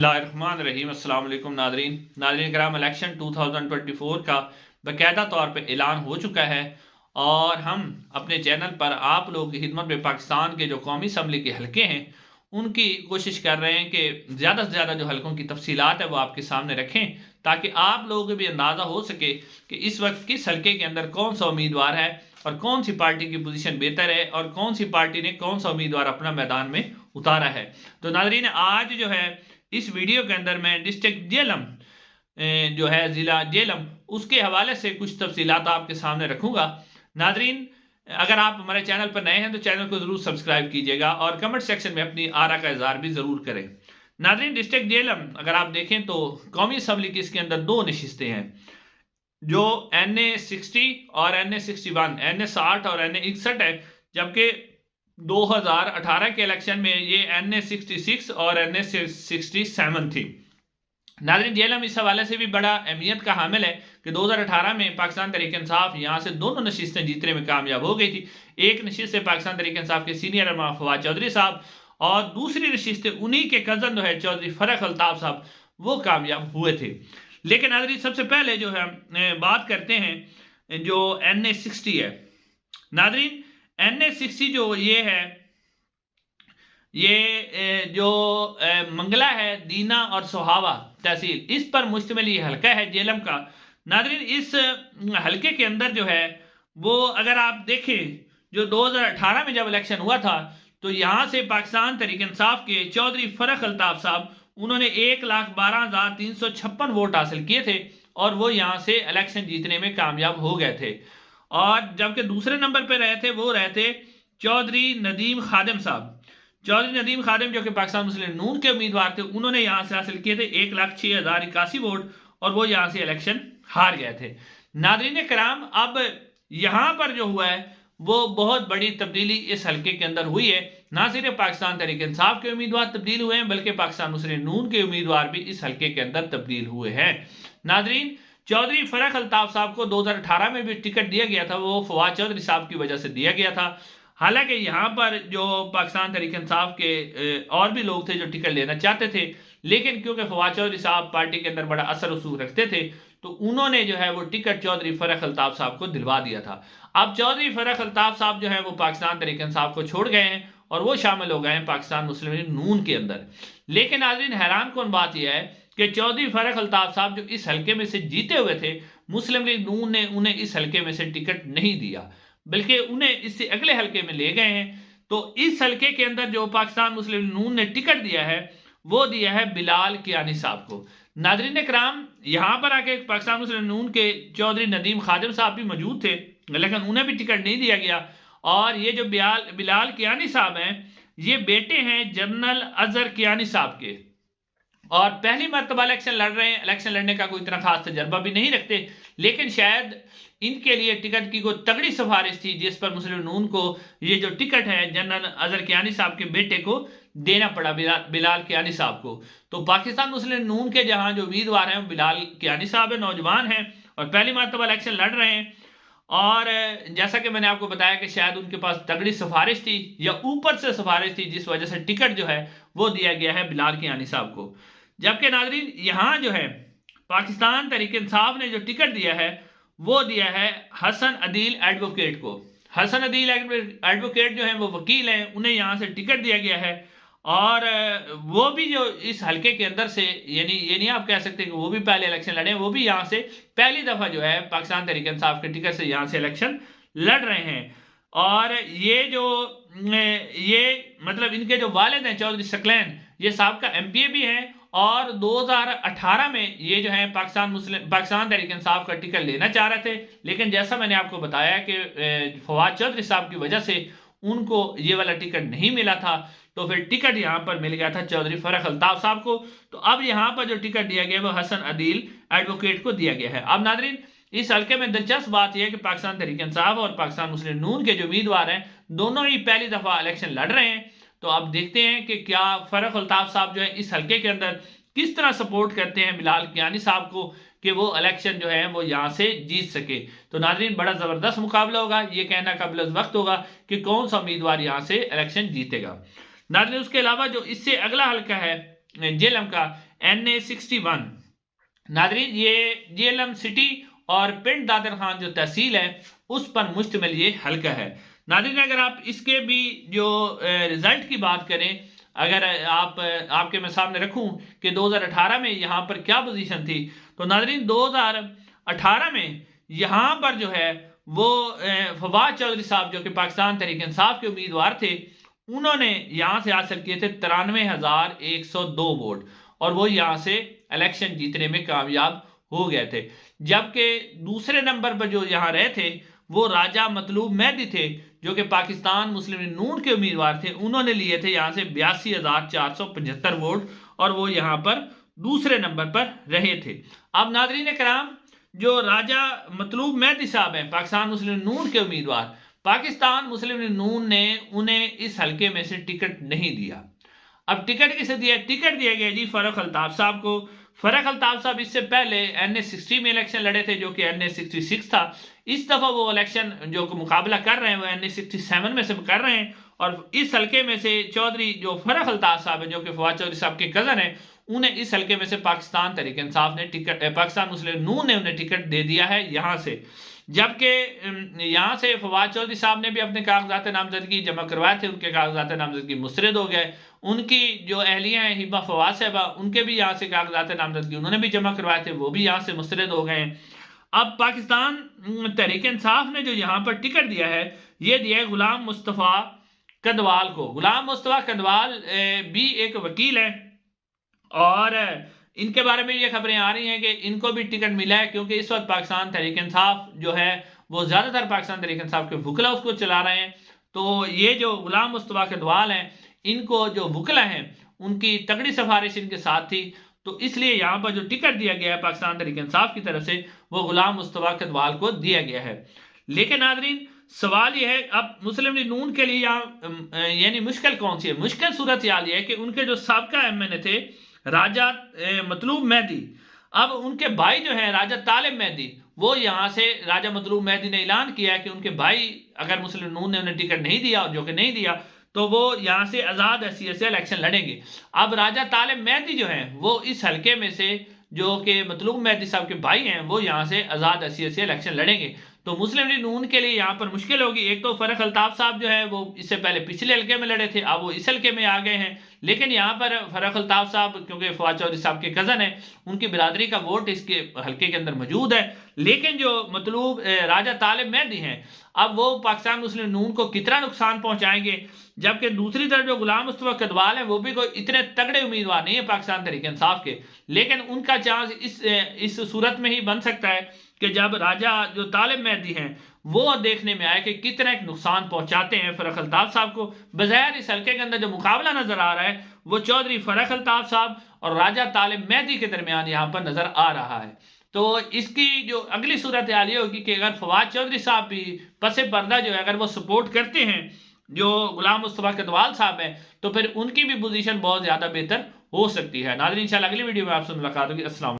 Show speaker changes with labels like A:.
A: रहीम अस्सलाम वालेकुम नादरीन कराम इलेक्शन 2024 का बाकायदा तौर पे ऐलान हो चुका है और हम अपने चैनल पर आप लोगों की खिदमत में पाकिस्तान के जो कौमी असम्बली के हलके हैं उनकी कोशिश कर रहे हैं कि ज़्यादा से ज़्यादा जो हलकों की तफसीलात है वो आपके सामने रखें ताकि आप लोगों को भी अंदाज़ा हो सके कि इस वक्त किस हलके के अंदर कौन सा उम्मीदवार है और कौन सी पार्टी की पोजीशन बेहतर है और कौन सी पार्टी ने कौन सा उम्मीदवार अपना मैदान में उतारा है। तो नादरीन आज जो है इस वीडियो के अंदर मैं डिस्ट्रिक्ट जेलम जो है ज़िला जेलम उसके हवाले से कुछ तफसीलात आपके सामने रखूंगा। नादरीन अगर आप हमारे चैनल पर नए हैं तो चैनल को ज़रूर सब्सक्राइब कीजिएगा और कमेंट सेक्शन में अपनी आरा का इजहार भी ज़रूर करें। नादरीन डिस्ट्रिक्ट जेलम अगर आप देखें तो कौमी असम्बली की इसके अंदर दो नशिस्तें हैं जो NA60 और NA61 NA60 और NA61 है, जबकि 2018 के इलेक्शन में ये NA66 और NA67 थी। नाज़रीन जेलम इस हवाले से भी बड़ा अहमियत का हामिल है कि 2018 में पाकिस्तान तहरीक इंसाफ यहाँ से दोनों नशिस्तें जीतने में कामयाब हो गई थी। एक नशिस्त से पाकिस्तान तहरीक इंसाफ के सीनियर रहनुमा फवाद चौधरी साहब और दूसरी नशिस्त उन्हीं के कज़न जो है चौधरी फरख अल्ताफ साहब वो कामयाब हुए थे। लेकिन नाज़रीन सबसे पहले जो है बात करते हैं जो NA60 है। नाज़रीन NA60 जो ये है ये जो मंगला है दीना और सोहावा तहसील इस पर मुश्तमिल ये हल्का है जेलम का। नाज़रीन इस हल्के के अंदर जो है वो अगर आप देखें जो 2018 में जब इलेक्शन हुआ था तो यहाँ से पाकिस्तान तहरीक इंसाफ के चौधरी फरख अल्ताफ साहब उन्होंने 1,12,356 वोट हासिल किए थे और वो यहाँ से इलेक्शन जीतने में कामयाब हो गए थे। और जबकि दूसरे नंबर पर रहे थे वो रहे थे चौधरी नदीम खादिम साहब। चौधरी नदीम खादिम जो कि पाकिस्तान मुस्लिम नून के उम्मीदवार थे उन्होंने यहाँ से हासिल किए थे 1,06,081 वोट और वो यहाँ से इलेक्शन हार गए थे। नादरीन कराम अब यहाँ पर जो हुआ है वो बहुत बड़ी तब्दीली इस हल्के के अंदर हुई है। ना सिर्फ पाकिस्तान तहरीक इंसाफ के उम्मीदवार तब्दील हुए हैं बल्कि पाकिस्तान मुस्लिम नून के उम्मीदवार भी इस हल्के के अंदर तब्दील हुए हैं। नादरीन चौधरी फरख अल्ताफ साहब को 2018 में भी टिकट दिया गया था, वो फवाद चौधरी साहब की वजह से दिया गया था। हालांकि यहाँ पर जो पाकिस्तान तहरीक इंसाफ के और भी लोग थे जो टिकट लेना चाहते थे, लेकिन क्योंकि फवाद चौधरी साहब पार्टी के अंदर बड़ा असर रसूख रखते थे तो उन्होंने जो है वो टिकट चौधरी फरख अल्ताफ साहब को दिलवा दिया था। अब चौधरी फरख अल्ताफ साहब जो है वो पाकिस्तान तहरीक इंसाफ को छोड़ गए हैं और वो शामिल हो गए हैं पाकिस्तान मुस्लिम लीग नून के अंदर। लेकिन नाज़रीन हैरान कौन बात यह है कि चौधरी फरख अल्ताफ साहब जो इस हल्के में से जीते हुए थे मुस्लिम लीग नून ने उन्हें इस हल्के में से टिकट नहीं दिया बल्कि उन्हें इससे अगले हल्के में ले गए हैं। तो इस हल्के के अंदर जो पाकिस्तान मुस्लिम नून ने टिकट दिया है वो दिया है बिलाल कियानी साहब को। नादरीन कराम यहाँ पर आके पाकिस्तान मुस्लिम नून के चौधरी नदीम खादिम साहब भी मौजूद थे लेकिन उन्हें भी टिकट नहीं दिया गया। और ये जो बिलाल कियानी साहब हैं ये बेटे हैं जनरल अजहर कियानी साहब के और पहली मरतबा इलेक्शन लड़ रहे हैं। इलेक्शन लड़ने का कोई इतना खास तजर्बा भी नहीं रखते, लेकिन शायद इनके लिए टिकट की कोई तगड़ी सिफारिश थी जिस पर मुस्लिम नून को ये जो टिकट है जनरल अजहर कियानी साहब के बेटे को देना पड़ा, बिलाल कियानी साहब को। तो पाकिस्तान मुस्लिम नून के जहां जो उम्मीदवार हैं बिलाल कियानी साहब है, नौजवान हैं और पहली मरतबा इलेक्शन लड़ रहे हैं। और जैसा कि मैंने आपको बताया कि शायद उनके पास तगड़ी सिफारिश थी या ऊपर से सिफारिश थी जिस वजह से टिकट जो है वो दिया गया है बिलाल कियानी साहब को। जबकि नाज़रीन यहाँ जो है पाकिस्तान तहरीक इंसाफ ने जो टिकट दिया है वो दिया है हसन अदील एडवोकेट को। हसन अदील एडवोकेट जो है वो वकील हैं, उन्हें यहाँ से टिकट दिया गया है और वो भी जो इस हल्के के अंदर से यानी ये नहीं आप कह सकते कि वो भी पहले इलेक्शन लड़े, वो भी यहाँ से पहली दफ़ा जो है पाकिस्तान तहरीक इंसाफ के टिकट से यहाँ से इलेक्शन लड़ रहे हैं। और ये जो ये मतलब इनके जो वालिद हैं चौधरी सकलैन ये साहब का MPA भी हैं और 2018 में ये जो है पाकिस्तान तहरीक इंसाफ का टिकट लेना चाह रहे थे, लेकिन जैसा मैंने आपको बताया कि फवाद चौधरी साहब की वजह से उनको ये वाला टिकट नहीं मिला था तो फिर टिकट यहाँ पर मिल गया था चौधरी फरख अल्ताफ साहब को। तो अब यहाँ पर जो टिकट दिया गया वो हसन अदील एडवोकेट को दिया गया है। अब नादरीन इस हल्के में दिलचस्प बात यह है कि पाकिस्तान तहरीक इंसाफ और पाकिस्तान मुस्लिम नून के जो उम्मीदवार हैं दोनों ही पहली दफा इलेक्शन लड़ रहे हैं। तो अब देखते हैं कि क्या फरख अल्ताफ साहब जो है इस हल्के के अंदर किस तरह सपोर्ट करते हैं बिलाल कियानी साहब को कि वो इलेक्शन जो है वो यहाँ से जीत सके। तो नाज़रीन बड़ा ज़बरदस्त मुकाबला होगा, ये कहना काबिल वक्त होगा कि कौन सा उम्मीदवार यहाँ से इलेक्शन जीतेगा। नाज़रीन उसके अलावा जो इससे अगला हल्का है जेलम का NA61। नादरीन ये जेहलम सिटी और पिंड दादर खान जो तहसील है उस पर मुश्तमिल ये हल्का है। नादरीन अगर आप इसके भी जो रिजल्ट की बात करें, अगर आपके मैं सामने रखूं कि 2018 में यहाँ पर क्या पोजीशन थी, तो नादरीन 2018 में यहाँ पर जो है वो फवाद चौधरी साहब जो कि पाकिस्तान तहरीक इंसाफ के उम्मीदवार थे, उन्होंने यहाँ से हासिल किए थे 93,102 वोट और वो यहाँ से इलेक्शन जीतने में कामयाब हो गए थे। जबकि दूसरे नंबर पर जो यहाँ रहे थे वो राजा मतलूब मेहदी थे जो कि पाकिस्तान मुस्लिम लीग नून के उम्मीदवार थे। उन्होंने लिए थे यहाँ से 82,475 वोट और वो यहाँ पर दूसरे नंबर पर रहे थे। अब नाज़रीन कराम, जो राजा मतलूब मेहदी साहब हैं पाकिस्तान मुस्लिम लीग नून के उम्मीदवार, पाकिस्तान मुस्लिम लीग नून ने उन्हें इस हलके में से टिकट नहीं दिया। अब टिकट किसे दिया? टिकट दिया गया जी फर्रुख अल्ताफ साहब को। फर्रुख अल्ताफ साहब इससे पहले NA60 में इलेक्शन लड़े थे जो कि NA66 था। इस दफा वो इलेक्शन जो मुकाबला कर रहे हैं वो NA67 में से कर रहे हैं और इस हलके में से चौधरी जो फर्रुख अल्ताफ साहब है जो कि फवाद चौधरी साहब के कजन है, उन्हें इस हलके में से पाकिस्तान तहरीक इंसाफ ने टिकट, पाकिस्तान मुस्लिम लीग नून ने उन्हें टिकट दे दिया है यहाँ से। जबकि यहाँ से फवाद चौधरी साहब ने भी अपने कागजात नामजदगी जमा करवाए थे, उनके कागजात नामजदगी मुस्तरद हो गए। उनकी जो अहलिया हैं हिबा फवाद साहबा, उनके भी यहाँ से कागजात नामजदगी उन्होंने भी जमा करवाए थे, वो भी यहाँ से मुस्तरद हो गए। अब पाकिस्तान तहरीक इंसाफ ने जो यहाँ पर टिकट दिया है ये दिया है गुलाम मुस्तफ़ा कदवाल को। गुलाम मुस्तफ़ा कदवाल भी एक वकील है और इनके बारे में ये खबरें आ रही हैं कि इनको भी टिकट मिला है क्योंकि इस वक्त पाकिस्तान तहरीक इंसाफ जो है वो ज़्यादातर पाकिस्तान तहरीक इंसाफ के वकला उसको चला रहे हैं। तो ये जो गुलाम मुस्तफ़ा कदवाल हैं, इनको जो वकला हैं उनकी तगड़ी सिफारिश इनके साथ थी, तो इसलिए यहाँ पर जो टिकट दिया गया है पाकिस्तान तहरीक इंसाफ की तरफ से वो गुलाम मुस्तफ़ा कदवाल को दिया गया है। लेकिन नाज़रीन सवाल यह है अब मुस्लिम लीग नून के लिए यहाँ यानी मुश्किल कौन सी है? मुश्किल सूरत हाल यह है कि उनके जो साबका MNA थे राजा मतलूब मेहदी, अब उनके भाई जो है राजा तालिब मेहदी, वो यहाँ से राजा मतलूब मेहदी ने ऐलान किया है कि उनके भाई अगर मुस्लिम लीग नून ने उन्हें टिकट नहीं दिया, जो कि नहीं दिया, तो वो यहाँ से आज़ाद हैसियत से इलेक्शन लड़ेंगे। अब राजा तालिब मेहदी जो है वो इस हलके में से जो कि मतलूब मेहदी साहब के भाई हैं वो यहाँ से आज़ाद हैसियत से इलेक्शन लड़ेंगे। तो मुस्लिम लीग नून के लिए यहाँ पर मुश्किल होगी। एक तो फर्रुख अल्ताफ साहब जो है वो इससे पहले पिछले हल्के में लड़े थे, अब वो इस हल्के में आ गए हैं, लेकिन यहाँ पर फर्रुख अल्ताफ साहब क्योंकि फवाद चौधरी साहब के कज़न है, उनकी बिरादरी का वोट इसके हल्के के अंदर मौजूद है। लेकिन जो मतलूब राजा तालिब मेहदी हैं, अब वो पाकिस्तान मुस्लिम लीग नून को कितना नुकसान पहुँचाएंगे, जबकि दूसरी तरफ जो गुलाम मुस्तफ़ा कदवाल है वो भी कोई इतने तगड़े उम्मीदवार नहीं है पाकिस्तान तहरीक इंसाफ के, लेकिन उनका चांस इस सूरत में ही बन सकता है कि जब राजा जो तालिब मेहदी हैं वो देखने में आए कि कितना एक नुकसान पहुंचाते हैं फर्रुख अल्ताफ साहब को। बज़ाहिर इस हल्के के अंदर जो मुकाबला नजर आ रहा है वो चौधरी फर्रुख अल्ताफ साहब और राजा तालिब मेहदी के दरमियान यहाँ पर नजर आ रहा है। तो इसकी जो अगली सूरत हाल ये होगी कि अगर फवाद चौधरी साहब भी पसे पर्दा जो है अगर वो सपोर्ट करते हैं जो गुलाम मुस्तफ़ा कदवाल साहब हैं, तो फिर उनकी भी पोजीशन बहुत ज़्यादा बेहतर हो सकती है। नाज़रीन इंशाल्लाह अगली वीडियो में आपसे मुलाकात होगी। अस्सलाम।